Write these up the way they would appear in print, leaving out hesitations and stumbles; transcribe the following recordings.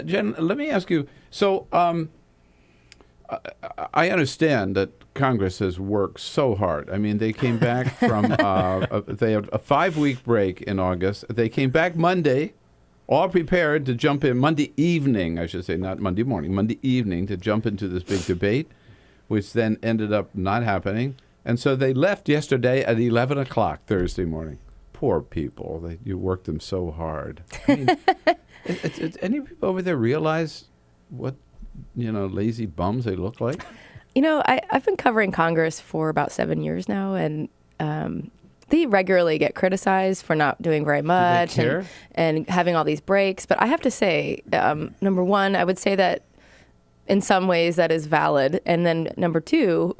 Jen, let me ask you. So I understand that Congress has worked so hard. I mean, they came back from they had a 5-week break in August. They came back Monday, all prepared to jump in Monday evening, I should say, not Monday morning, Monday evening to jump into this big debate, which then ended up not happening. And so they left yesterday at 11 o'clock Thursday morning. Poor people. You worked them so hard. I mean, any people over there realize what, lazy bums they look like? I've been covering Congress for about 7 years now, and they regularly get criticized for not doing very much and having all these breaks. But I have to say, number one, I would say that in some ways that is valid. And then number two,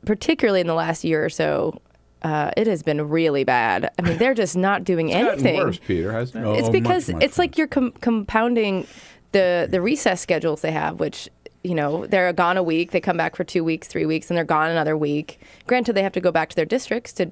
particularly in the last year or so, it has been really bad. I mean, they're just not doing anything. It's gotten worse, Peter, hasn't it? It's because it's like you're compounding the recess schedules they have, which, they're gone a week, they come back for 2 weeks, 3 weeks, and they're gone another week. Granted, they have to go back to their districts to,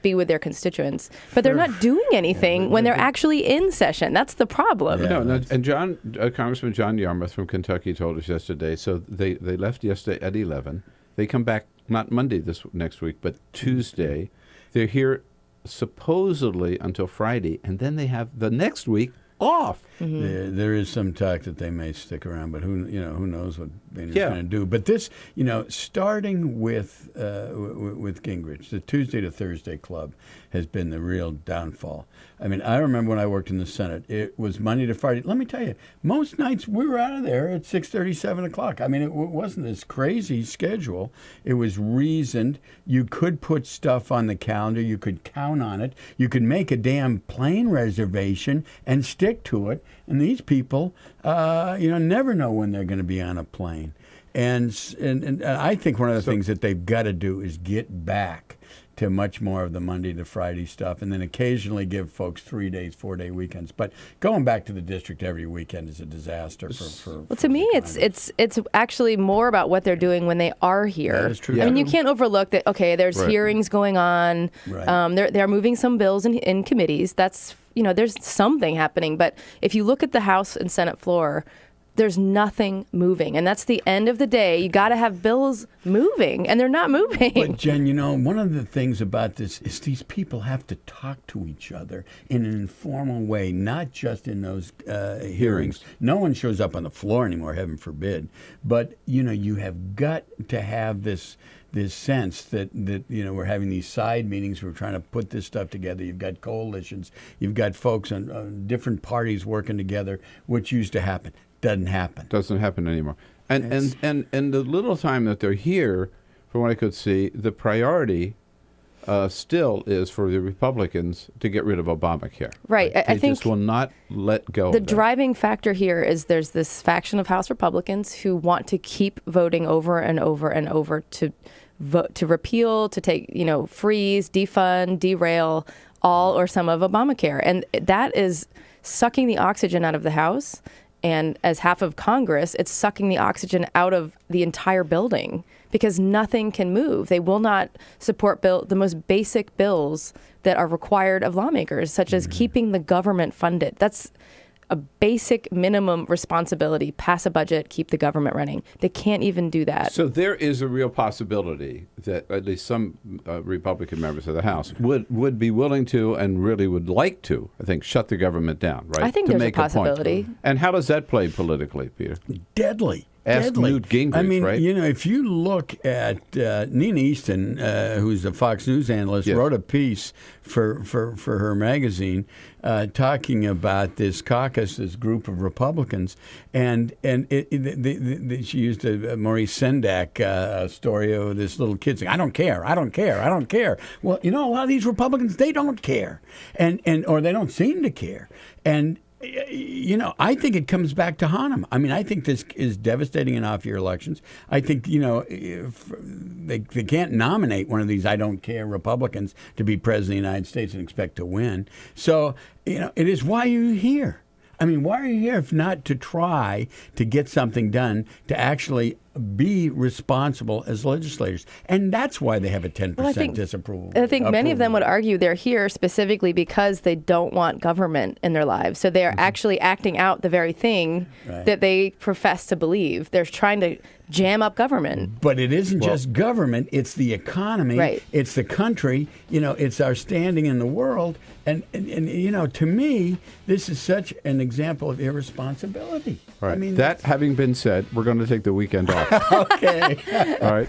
be with their constituents, but they're not doing anything when they're actually in session. That's the problem. Yeah. No, and Congressman John Yarmouth from Kentucky told us yesterday, so they left yesterday at 11. They come back not Monday next week, but Tuesday. They're here supposedly until Friday, and then they have the next week off. Mm-hmm. There is some talk that they may stick around, but who knows what Boehner's going to do. But this, starting with Gingrich, the Tuesday to Thursday club has been the real downfall. I mean, I remember when I worked in the Senate, it was Monday to Friday. Let me tell you, most nights we were out of there at 6:30, 7 o'clock. I mean, it wasn't this crazy schedule. It was reasoned. You could put stuff on the calendar. You could count on it. You could make a damn plane reservation and stick to it. And these people, never know when they're going to be on a plane. And I think one of the things that they've got to do is get back to much more of the Monday to Friday stuff, and then occasionally give folks 3 days, 4-day weekends. But going back to the district every weekend is a disaster Well, to me, it's actually more about what they're doing when they are here. That is true. I mean, you can't overlook that. Okay, there's hearings going on. Right. They're moving some bills in committees. That's there's something happening. But if you look at the House and Senate floor, there's nothing moving. And that's the end of the day. You got to have bills moving, and they're not moving. But, Jen, one of the things about this is these people have to talk to each other in an informal way, not just in those hearings. No one shows up on the floor anymore, heaven forbid. But, you have got to have this sense that we're having these side meetings, we're trying to put this stuff together. You've got coalitions, you've got folks on different parties working together, which used to happen. Doesn't happen anymore. And the little time that they're here, from what I could see, the priority still is for the Republicans to get rid of Obamacare. Right. They I think just will not let go. The driving factor here is there's this faction of House Republicans who want to keep voting over and over and over to vote, to repeal, to take, freeze, defund, derail all or some of Obamacare. And that is sucking the oxygen out of the House. And as half of Congress, it's sucking the oxygen out of the entire building because nothing can move. They will not support the most basic bills that are required of lawmakers, such as keeping the government funded. That's a basic minimum responsibility. Pass a budget, keep the government running. They can't even do that. So there is a real possibility that at least some Republican members of the House would be willing to and really would like to, I think, shut the government down, right? I think to there's make a possibility. And how does that play politically, Peter? Deadly. Ask Newt Gingrich, I mean, right? If you look at Nina Easton, who's a Fox News analyst, wrote a piece for her magazine talking about this caucus, this group of Republicans, and she used a Maurice Sendak story of this little kid saying, "I don't care, I don't care, I don't care." Well, a lot of these Republicans, they don't care, and or they don't seem to care, and. I think it comes back to haunt them. I mean, I think this is devastating in off-year elections. I think, if they can't nominate one of these I don't care Republicans to be president of the United States and expect to win. So, it is why you're here. I mean, why are you here if not to try to get something done to actually be responsible as legislators. And that's why they have a 10% disapproval. I think many of them would argue they're here specifically because they don't want government in their lives. So they are actually acting out the very thing that they profess to believe. They're trying to jam up government. But it isn't just government, it's the economy, it's the country, it's our standing in the world. And to me, this is such an example of irresponsibility. Right. I mean, that having been said, we're going to take the weekend off. Okay. All right.